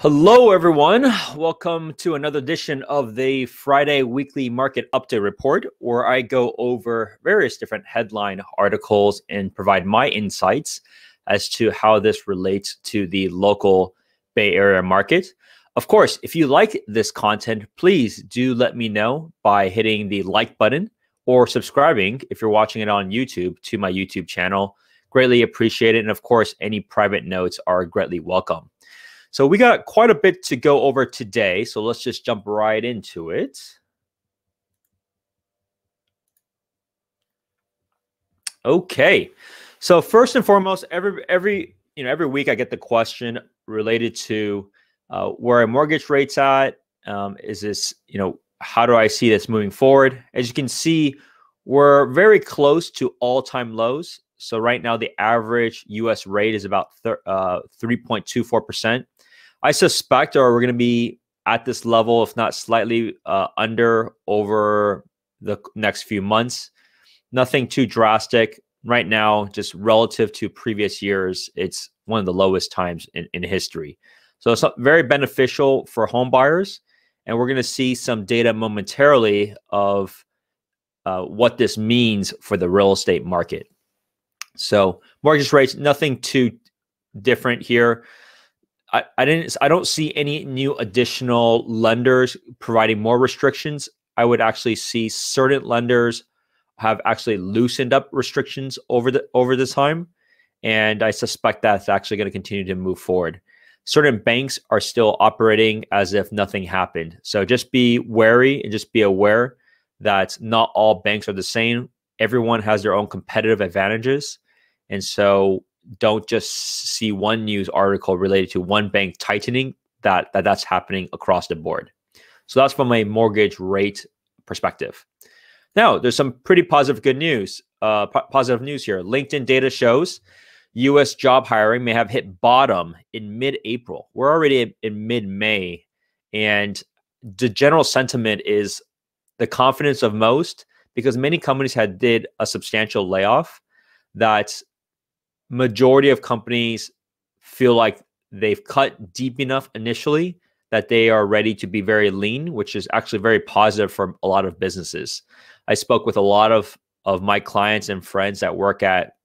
Hello, everyone. Welcome to another edition of the Friday Weekly Market Update Report, where I go over various different headline articles and provide my insights as to how this relates to the local Bay Area market. Of course, if you like this content, please do let me know by hitting the like button or subscribing if you're watching it on YouTube to my YouTube channel. Greatly appreciate it. And of course, any private notes are greatly welcome. So we got quite a bit to go over today, so let's just jump right into it. Okay, so first and foremost, every week I get the question related to where are mortgage rates at? Is this how do I see this moving forward? As you can see, we're very close to all-time lows. So right now, the average U.S. rate is about 3.24%. I suspect we're going to be at this level, if not slightly under, over the next few months. Nothing too drastic right now, just relative to previous years. It's one of the lowest times in history. So it's very beneficial for home buyers. And we're going to see some data momentarily of what this means for the real estate market. So mortgage rates, nothing too different here. I don't see any new additional lenders providing more restrictions. I would actually see certain lenders have actually loosened up restrictions over the time, and I suspect that's actually going to continue to move forward. Certain banks are still operating as if nothing happened. So just be wary and just be aware that not all banks are the same. Everyone has their own competitive advantages, and so don't just see one news article related to one bank tightening that's happening across the board. So that's from a mortgage rate perspective. Now, there's some pretty positive news here. LinkedIn data shows U.S. job hiring may have hit bottom in mid-April. We're already in mid-May, and the general sentiment is the confidence of most, because many companies did a substantial layoff, that majority of companies feel like they've cut deep enough initially that they are ready to be very lean, which is actually very positive for a lot of businesses. I spoke with a lot of my clients and friends that work at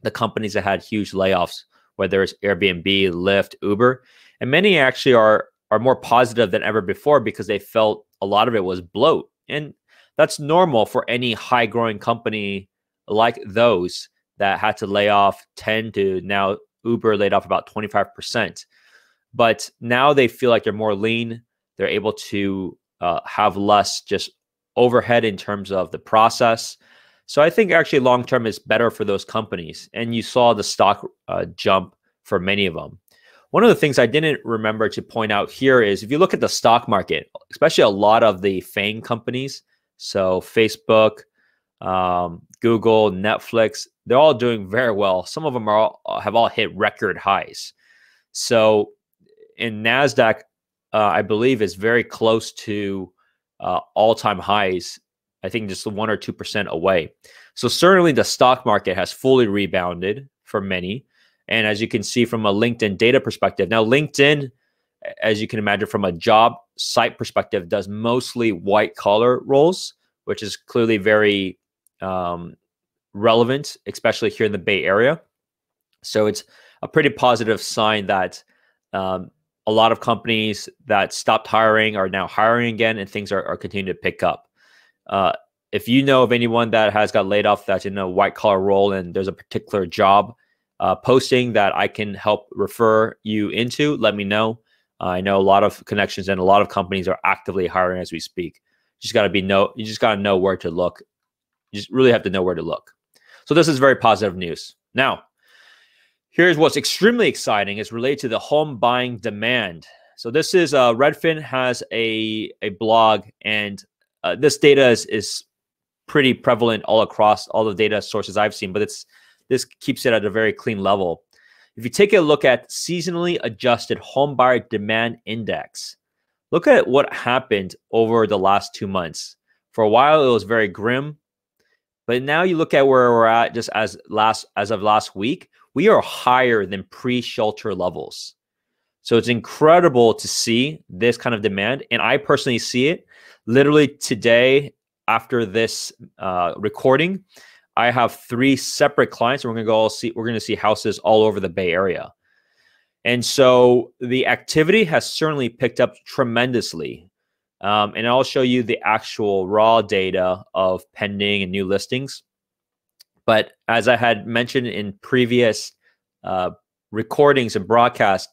the companies that had huge layoffs, whether it's Airbnb, Lyft, Uber, and many actually are more positive than ever before because they felt a lot of it was bloat. And that's normal for any high growing company like those that had to lay off 10 to now Uber laid off about 25%. But now they feel like they're more lean. They're able to have less just overhead in terms of the process. So I think actually long-term is better for those companies. And you saw the stock jump for many of them. One of the things I didn't remember to point out here is if you look at the stock market, especially a lot of the FANG companies, so Facebook, Google, Netflix, they're all doing very well. Some of them have all hit record highs. So in NASDAQ, I believe is very close to all-time highs. I think just 1 or 2% away. So certainly the stock market has fully rebounded for many. And as you can see from a LinkedIn data perspective, now LinkedIn, as you can imagine from a job site perspective, does mostly white collar roles, which is clearly very relevant, especially here in the Bay Area. So it's a pretty positive sign that a lot of companies that stopped hiring are now hiring again, and things are continuing to pick up. If you know of anyone that has got laid off that's in a white collar role and there's a particular job posting that I can help refer you into, let me know. I know a lot of connections and a lot of companies are actively hiring as we speak. You just got to know where to look. You just really have to know where to look. So this is very positive news. Now, here's what's extremely exciting is related to the home buying demand. So this is Redfin has a blog, and this data is pretty prevalent all across all the data sources I've seen, but this keeps it at a very clean level. If you take a look at seasonally adjusted home buyer demand index, look at what happened over the last 2 months. For a while, it was very grim. But now you look at where we're at just as of last week, we are higher than pre-shelter levels. So it's incredible to see this kind of demand. And I personally see it literally today after this recording. I have 3 separate clients, and we're going to see houses all over the Bay Area. And so the activity has certainly picked up tremendously. And I'll show you the actual raw data of pending and new listings. But as I had mentioned in previous recordings and broadcasts,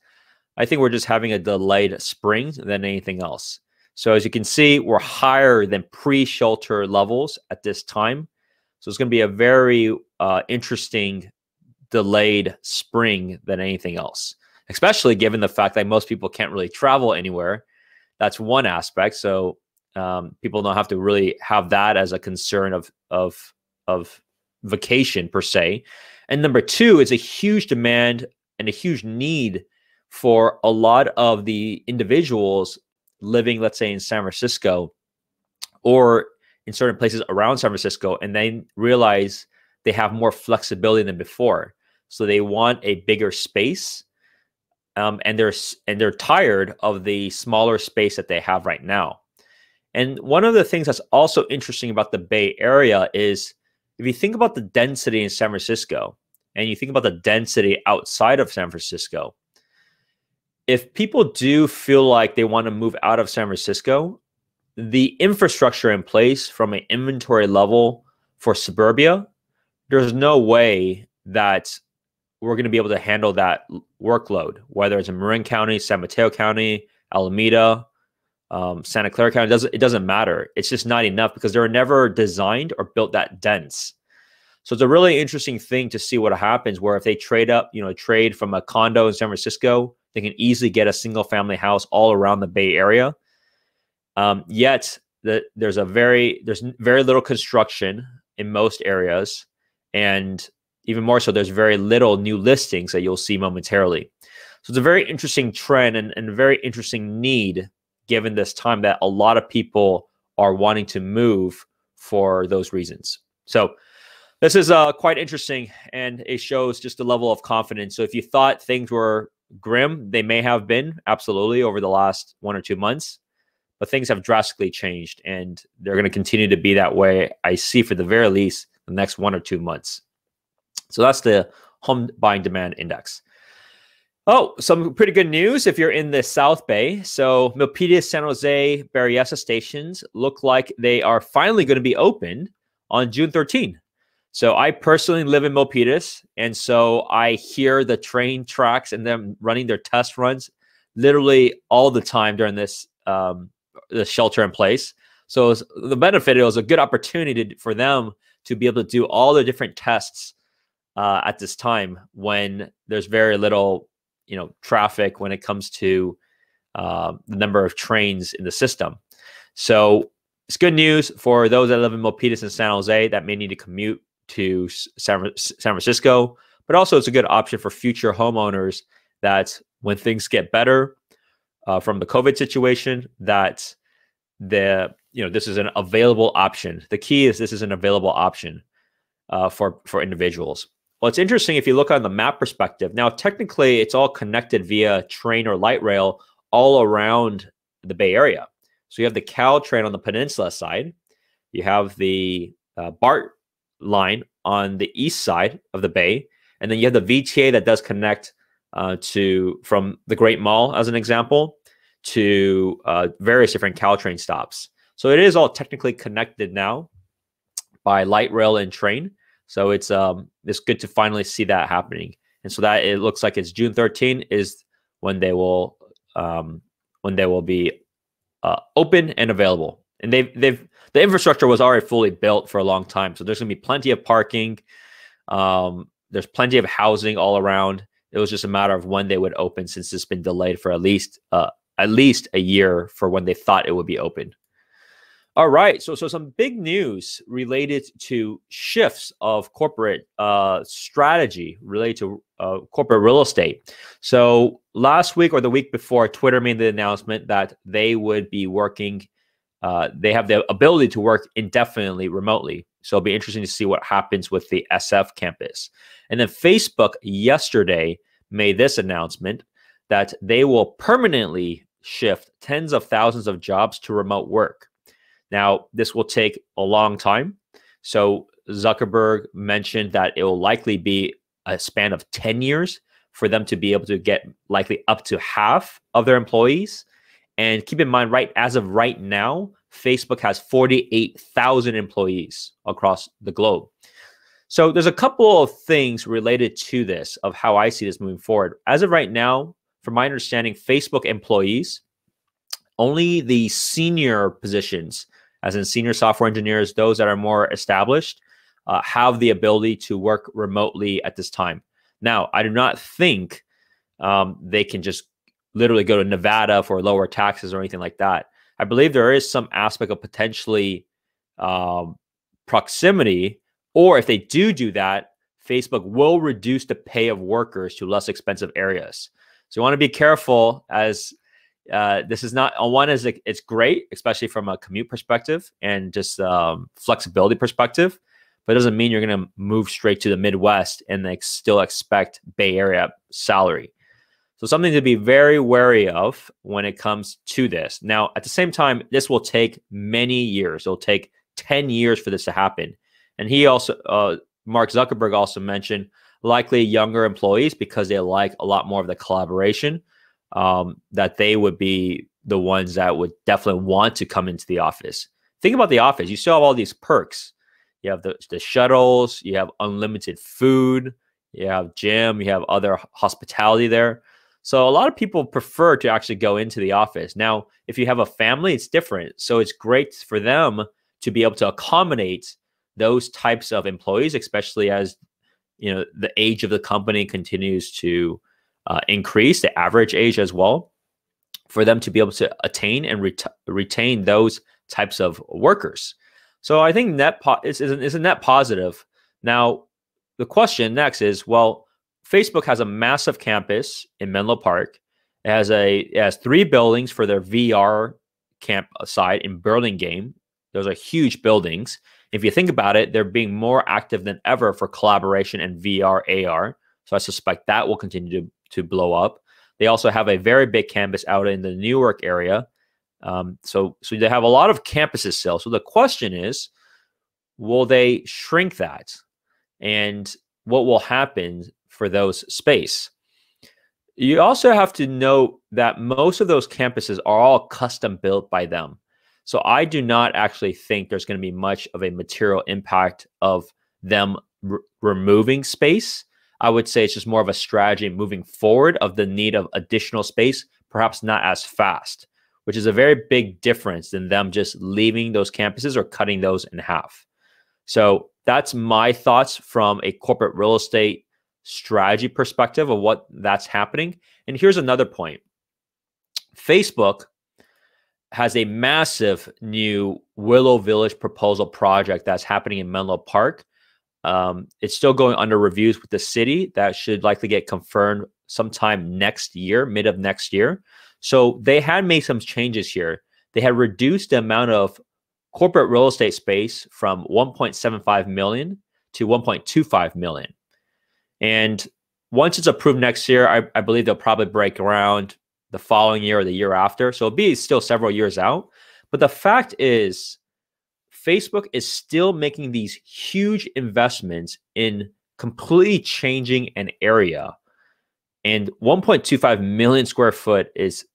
I think we're just having a delayed spring than anything else. So as you can see, we're higher than pre-shelter levels at this time. So it's going to be a very interesting delayed spring than anything else, especially given the fact that most people can't really travel anywhere. That's one aspect. So people don't have to really have that as a concern of vacation per se. And number 2, it's a huge demand and a huge need for a lot of the individuals living, let's say, in San Francisco or in certain places around San Francisco, and they realize they have more flexibility than before. So they want a bigger space, and they're tired of the smaller space that they have right now. And one of the things that's also interesting about the Bay Area is if you think about the density in San Francisco and you think about the density outside of San Francisco, if people do feel like they want to move out of San Francisco, the infrastructure in place from an inventory level for suburbia, there's no way that we're going to be able to handle that workload, whether it's in Marin County, San Mateo County, Alameda, Santa Clara County. It doesn't matter. It's just not enough because they were never designed or built that dense. So it's a really interesting thing to see what happens where if they trade from a condo in San Francisco, they can easily get a single family house all around the Bay Area. Yet there's very little construction in most areas, and even more so, there's very little new listings that you'll see momentarily. So it's a very interesting trend and a very interesting need given this time that a lot of people are wanting to move for those reasons. So this is quite interesting, and it shows just a level of confidence. So if you thought things were grim, they may have been, absolutely, over the last 1 or 2 months. But things have drastically changed, and they're going to continue to be that way, I see, for the very least, the next 1 or 2 months. So that's the home buying demand index. Oh, some pretty good news if you're in the South Bay. So Milpitas, San Jose, Berryessa stations look like they are finally going to be open on June 13. So I personally live in Milpitas, and so I hear the train tracks and them running their test runs literally all the time during this the shelter in place. So the benefit, it was a good opportunity for them to be able to do all the different tests at this time when there's very little, traffic when it comes to the number of trains in the system. So it's good news for those that live in Milpitas and San Jose that may need to commute to San Francisco, but also it's a good option for future homeowners that when things get better from the COVID situation, that this is an available option. The key is this is an available option for individuals. Well, it's interesting if you look on the map perspective. Now, technically, it's all connected via train or light rail all around the Bay Area. So you have the Caltrain on the peninsula side. You have the BART line on the east side of the Bay. And then you have the VTA that does connect from the Great Mall, as an example, to various different Caltrain stops. So it is all technically connected now by light rail and train. So it's good to finally see that happening. And so that it looks like it's June 13 is when they will be open and available. And the infrastructure was already fully built for a long time. So there's going to be plenty of parking. There's plenty of housing all around. It was just a matter of when they would open, since it's been delayed for at least a year for when they thought it would be open. All right, so some big news related to shifts of corporate strategy related to corporate real estate. So last week or the week before, Twitter made the announcement that they would be working. They have the ability to work indefinitely remotely. So it'll be interesting to see what happens with the SF campus. And then Facebook yesterday made this announcement that they will permanently shift tens of thousands of jobs to remote work. Now, this will take a long time. So Zuckerberg mentioned that it will likely be a span of 10 years for them to be able to get likely up to half of their employees. And keep in mind, as of right now, Facebook has 48,000 employees across the globe. So there's a couple of things related to this of how I see this moving forward. As of right now, from my understanding, Facebook employees, only the senior positions, as in senior software engineers, those that are more established, have the ability to work remotely at this time. Now, I do not think they can just literally go to Nevada for lower taxes or anything like that. I believe there is some aspect of potentially proximity, or if they do that, Facebook will reduce the pay of workers to less expensive areas. So you want to be careful, as this is not, on one is it's great, especially from a commute perspective and just flexibility perspective, but it doesn't mean you're going to move straight to the Midwest and still expect Bay Area salary. So something to be very wary of when it comes to this. Now, at the same time, this will take many years. It'll take 10 years for this to happen. And he also, Mark Zuckerberg also mentioned likely younger employees, because they like a lot more of the collaboration, that they would be the ones that would definitely want to come into the office. Think about the office. You still have all these perks. You have the shuttles, you have unlimited food, you have gym, you have other hospitality there. So a lot of people prefer to actually go into the office. Now, if you have a family, it's different. So it's great for them to be able to accommodate those types of employees, especially as the age of the company continues to increase, the average age as well, for them to be able to attain and retain those types of workers. So I think is a net positive. Now, the question next is, well, Facebook has a massive campus in Menlo Park. It has 3 buildings for their VR camp site in Burlingame. Those are huge buildings. If you think about it, they're being more active than ever for collaboration and VR, AR. So I suspect that will continue to blow up. They also have a very big campus out in the Newark area. So they have a lot of campuses still. So the question is, will they shrink that? And what will happen for those space? You also have to note that most of those campuses are all custom built by them. So I do not actually think there's going to be much of a material impact of them removing space. I would say it's just more of a strategy moving forward of the need of additional space, perhaps not as fast, which is a very big difference than them just leaving those campuses or cutting those in half. So that's my thoughts from a corporate real estate strategy perspective of what that's happening. And here's another point. Facebook has a massive new Willow Village proposal project that's happening in Menlo Park. It's still going under reviews with the city. That should likely get confirmed sometime next year, mid of next year. So they had made some changes here. They had reduced the amount of corporate real estate space from 1.75 million to 1.25 million. And once it's approved next year, I believe they'll probably break ground the following year or the year after. So it'll be still several years out. But the fact is, Facebook is still making these huge investments in completely changing an area. And 1.25 million square foot is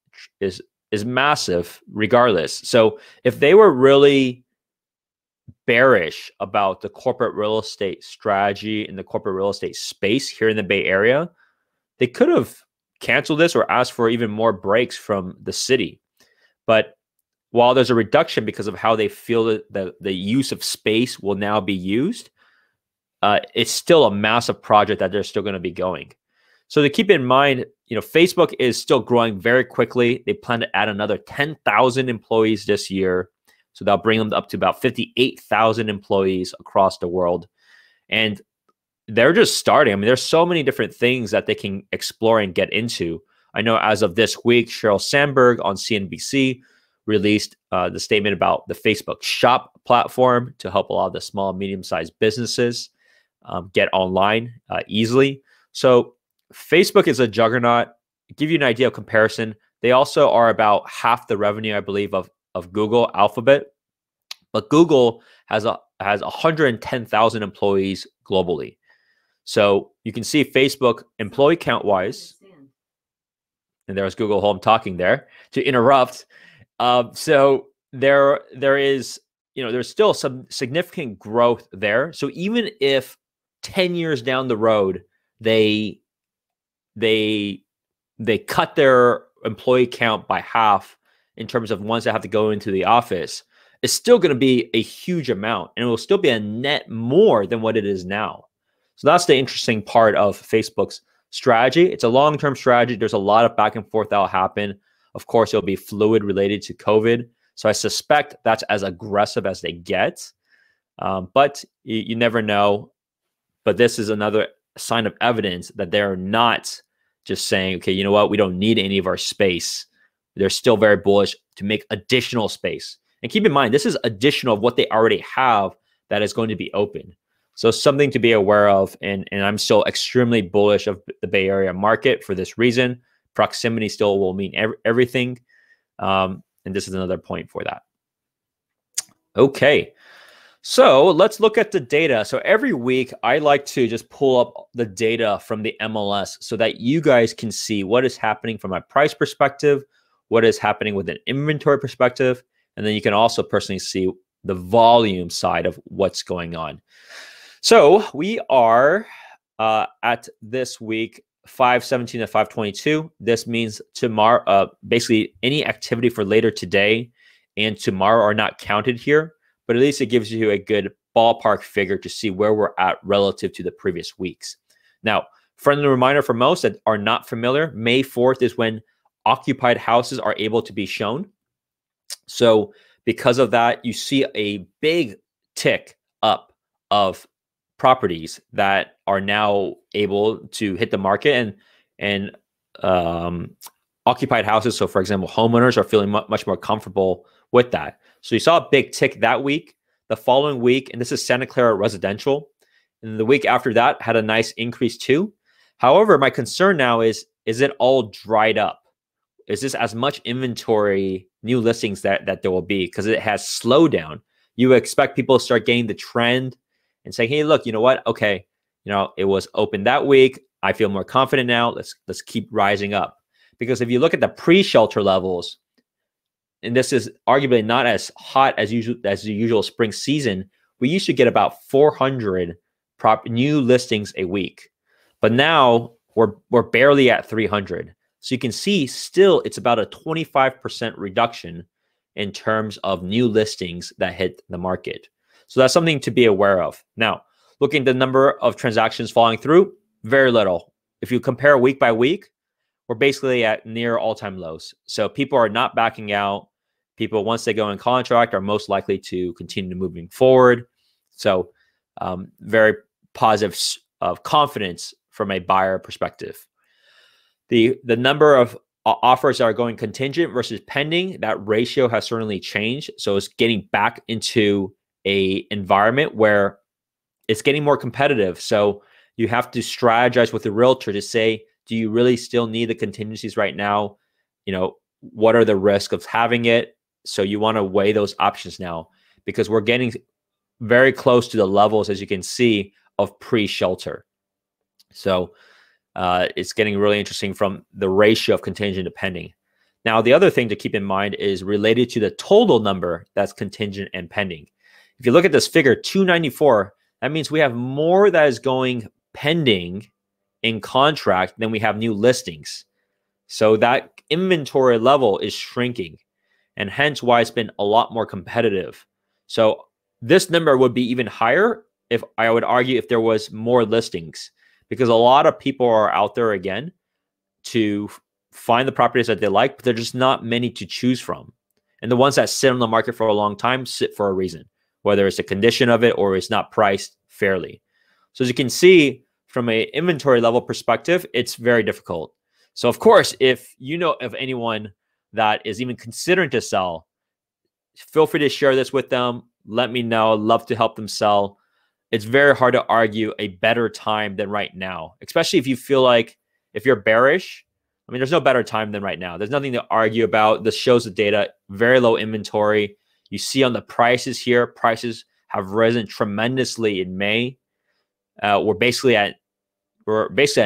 massive regardless. So if they were really bearish about the corporate real estate strategy and the corporate real estate space here in the Bay Area, they could have canceled this or asked for even more breaks from the city. But while there's a reduction because of how they feel that the use of space will now be used, it's still a massive project that they're still going to be going. So to keep in mind, Facebook is still growing very quickly. They plan to add another 10,000 employees this year. So that'll bring them up to about 58,000 employees across the world. And they're just starting. I mean, there's so many different things that they can explore and get into. I know as of this week, Sheryl Sandberg on CNBC released the statement about the Facebook Shop platform to help a lot of the small, medium-sized businesses get online easily. So Facebook is a juggernaut. give you an idea of comparison, they also are about half the revenue, I believe, of Google Alphabet. But Google has 110,000 employees globally. So you can see Facebook employee count wise, and there's Google Home talking there to interrupt. So there is, there's still some significant growth there. So even if 10 years down the road, they cut their employee count by half in terms of ones that have to go into the office, it's still going to be a huge amount, and it will still be a net more than what it is now. So that's the interesting part of Facebook's strategy. It's a long-term strategy. There's a lot of back and forth that will happen. Of course, it'll be fluid related to COVID. So I suspect that's as aggressive as they get. But you never know. But this is another sign of evidence that they're not just saying, okay, you know what, we don't need any of our space. They're still very bullish to make additional space. And keep in mind, this is additional of what they already have that is going to be open. So something to be aware of. And I'm still extremely bullish of the Bay Area market for this reason. Proximity still will mean everything. And this is another point for that. Okay. So let's look at the data. So every week, I like to just pull up the data from the MLS so that you guys can see what is happening from a price perspective, what is happening with an inventory perspective, and then you can also personally see the volume side of what's going on. So we are at this week 517 to 522. This means tomorrow, basically any activity for later today and tomorrow are not counted here, but at least it gives you a good ballpark figure to see where we're at relative to the previous weeks. Now, friendly reminder for most that are not familiar, May 4th is when occupied houses are able to be shown. So because of that, you see a big tick up of properties that are now able to hit the market, and occupied houses. So for example, homeowners are feeling much more comfortable with that. So you saw a big tick that week. The following week, and this is Santa Clara residential, and the week after that had a nice increase too. However, my concern now is it all dried up? Is this as much inventory, new listings that there will be? Because it has slowed down. You expect people to start getting the trend and saying, hey, look, you know what? Okay, it was open that week. I feel more confident now. Let's keep rising up. Because if you look at the pre-shelter levels, and this is arguably not as hot as the usual spring season, we used to get about 400 new listings a week. But now we're barely at 300. So you can see still it's about a 25% reduction in terms of new listings that hit the market. So that's something to be aware of. Now, looking at the number of transactions falling through, very little. If you compare week by week, we're basically at near all-time lows. So people are not backing out. People, once they go in contract, are most likely to continue moving forward. So very positive confidence from a buyer perspective. The number of offers that are going contingent versus pending, that ratio has certainly changed. So it's getting back into a environment where it's getting more competitive. So you have to strategize with the realtor to say, do you really still need the contingencies right now? What are the risks of having it? So you want to weigh those options now, because we're getting very close to the levels, as you can see, of pre-shelter. So it's getting really interesting from the ratio of contingent to pending. Now, the other thing to keep in mind is related to the total number that's contingent and pending. If you look at this figure, 294, that means we have more that is going pending in contract than we have new listings. So that inventory level is shrinking, and hence why it's been a lot more competitive. So this number would be even higher if I would argue if there was more listings, because a lot of people are out there again to find the properties that they like, but there's just not many to choose from. And the ones that sit on the market for a long time sit for a reason, whether it's a condition of it or it's not priced fairly. So as you can see, from an inventory level perspective, it's very difficult. So of course, if you know of anyone that is even considering to sell, feel free to share this with them. Let me know. I'd love to help them sell. It's very hard to argue a better time than right now, especially if you feel like if you're bearish, I mean, there's no better time than right now. There's nothing to argue about. This shows the data, very low inventory. You see on the prices here, prices have risen tremendously in May. We're basically at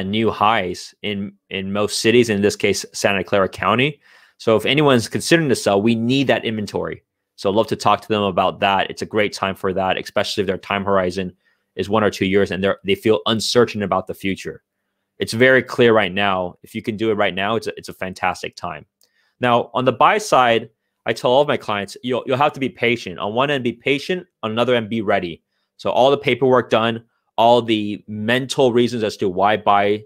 new highs in most cities, in this case, Santa Clara County. So if anyone's considering to sell, we need that inventory. So I'd love to talk to them about that. It's a great time for that, especially if their time horizon is 1 or 2 years and they feel uncertain about the future. It's very clear right now. If you can do it right now, it's a fantastic time. Now, on the buy side, I tell all of my clients, you'll have to be patient. On one end, be patient. On another end, be ready. So all the paperwork done, all the mental reasons as to why buy,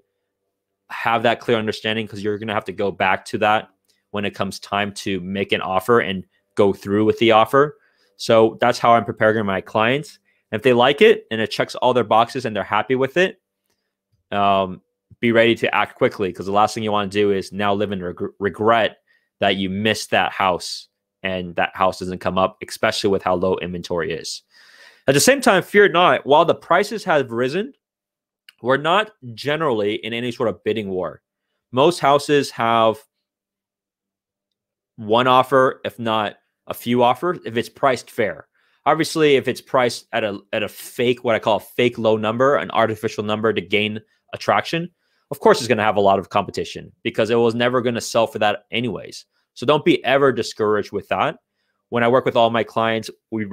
have that clear understanding, because you're going to have to go back to that when it comes time to make an offer and go through with the offer. So that's how I'm preparing my clients. And if they like it and it checks all their boxes and they're happy with it, be ready to act quickly, because the last thing you want to do is now live in regret that you missed that house and that house doesn't come up, especially with how low inventory is. At the same time, fear not, while the prices have risen, we're not generally in any sort of bidding war. Most houses have one offer, if not a few offers, if it's priced fair. Obviously, if it's priced at a fake, what I call a fake low number, an artificial number to gain attraction, of course it's going to have a lot of competition because it was never going to sell for that anyways. So don't be ever discouraged with that. When I work with all my clients, we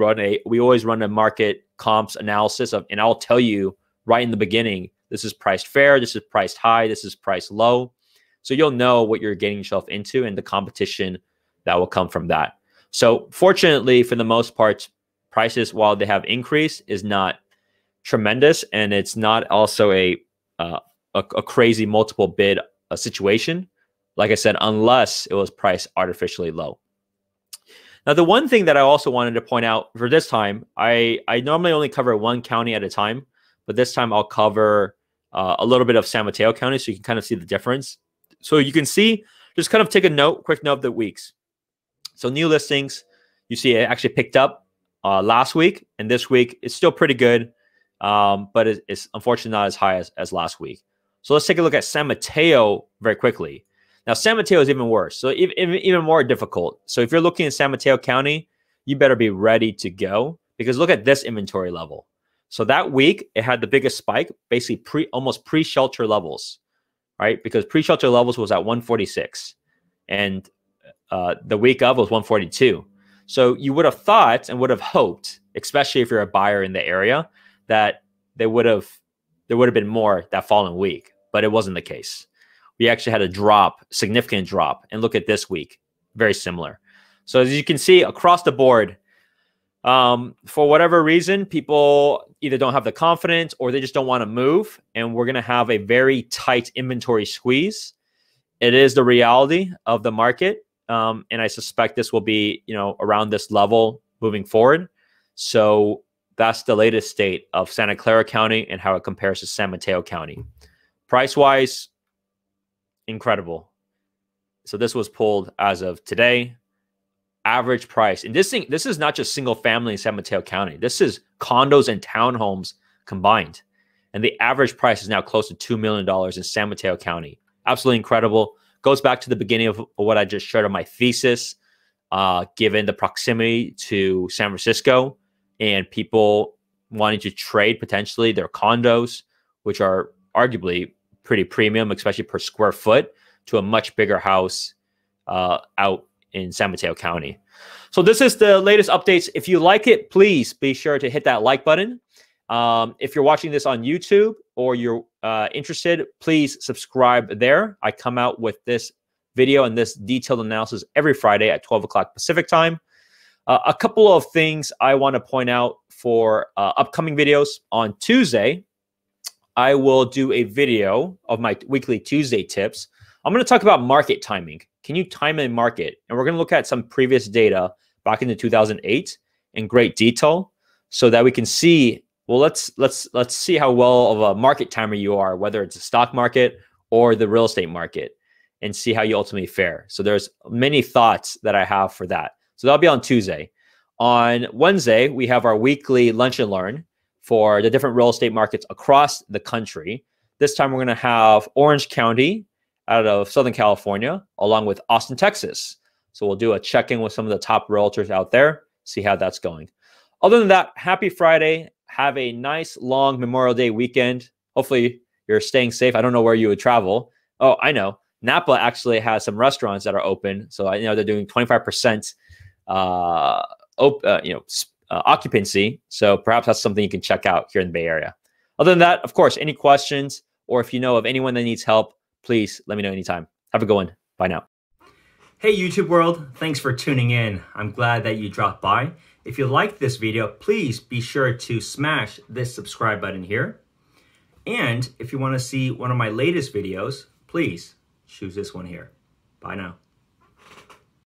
always run a market comps analysis of, and I'll tell you right in the beginning, this is priced fair, this is priced high, this is priced low. So you'll know what you're getting yourself into and the competition that will come from that. So fortunately, for the most part, prices, while they have increased, is not tremendous, and it's not also a crazy multiple bid situation. Like I said, unless it was priced artificially low. Now, the one thing that I also wanted to point out for this time, I normally only cover one county at a time, but this time I'll cover a little bit of San Mateo County so you can kind of see the difference. So you can see, just kind of take a quick note of the weeks. So new listings, you see it actually picked up last week, and this week it's still pretty good, but it's unfortunately not as high as last week. So let's take a look at San Mateo very quickly. Now, San Mateo is even worse, so even more difficult. So if you're looking in San Mateo County, you better be ready to go, because look at this inventory level. So that week, it had the biggest spike, basically almost pre-shelter levels, right? Because pre-shelter levels was at 146, and the week of was 142. So you would have thought and would have hoped, especially if you're a buyer in the area, that there would have been more that following week, but it wasn't the case. We actually had a significant drop. And look at this week, very similar. So as you can see across the board, for whatever reason, people either don't have the confidence or they just don't want to move. And we're going to have a very tight inventory squeeze. It is the reality of the market. And I suspect this will be, around this level moving forward. So that's the latest state of Santa Clara County and how it compares to San Mateo County. Price-wise, incredible. So this was pulled as of today. Average price. And this is not just single family in San Mateo County. This is condos and townhomes combined. And the average price is now close to $2 million in San Mateo County. Absolutely incredible. Goes back to the beginning of what I just shared on my thesis, given the proximity to San Francisco and people wanting to trade potentially their condos, which are arguably pretty premium, especially per square foot, to a much bigger house out in San Mateo County. So this is the latest updates. If you like it, please be sure to hit that like button. If you're watching this on YouTube or you're interested, please subscribe there. I come out with this video and this detailed analysis every Friday at 12 o'clock Pacific time. A couple of things I want to point out for upcoming videos. On Tuesday, I will do a video of my weekly Tuesday tips. I'm going to talk about market timing. Can you time a market? And we're going to look at some previous data back into 2008 in great detail so that we can see, well, let's see how well of a market timer you are, whether it's a stock market or the real estate market, and see how you ultimately fare. So there's many thoughts that I have for that. So that'll be on Tuesday. On Wednesday, we have our weekly lunch and learn for the different real estate markets across the country. This time we're going to have Orange County out of Southern California, along with Austin, Texas. So we'll do a check-in with some of the top realtors out there, see how that's going. Other than that, happy Friday. Have a nice long Memorial Day weekend. Hopefully you're staying safe. I don't know where you would travel. Oh, I know. Napa actually has some restaurants that are open. So I know they're doing 25% occupancy. So perhaps that's something you can check out here in the Bay Area. Other than that, of course, any questions or if you know of anyone that needs help, please let me know anytime. Have a good one. Bye now. Hey YouTube world, thanks for tuning in. I'm glad that you dropped by. If you liked this video, please be sure to smash this subscribe button here. And if you want to see one of my latest videos, please choose this one here. Bye now.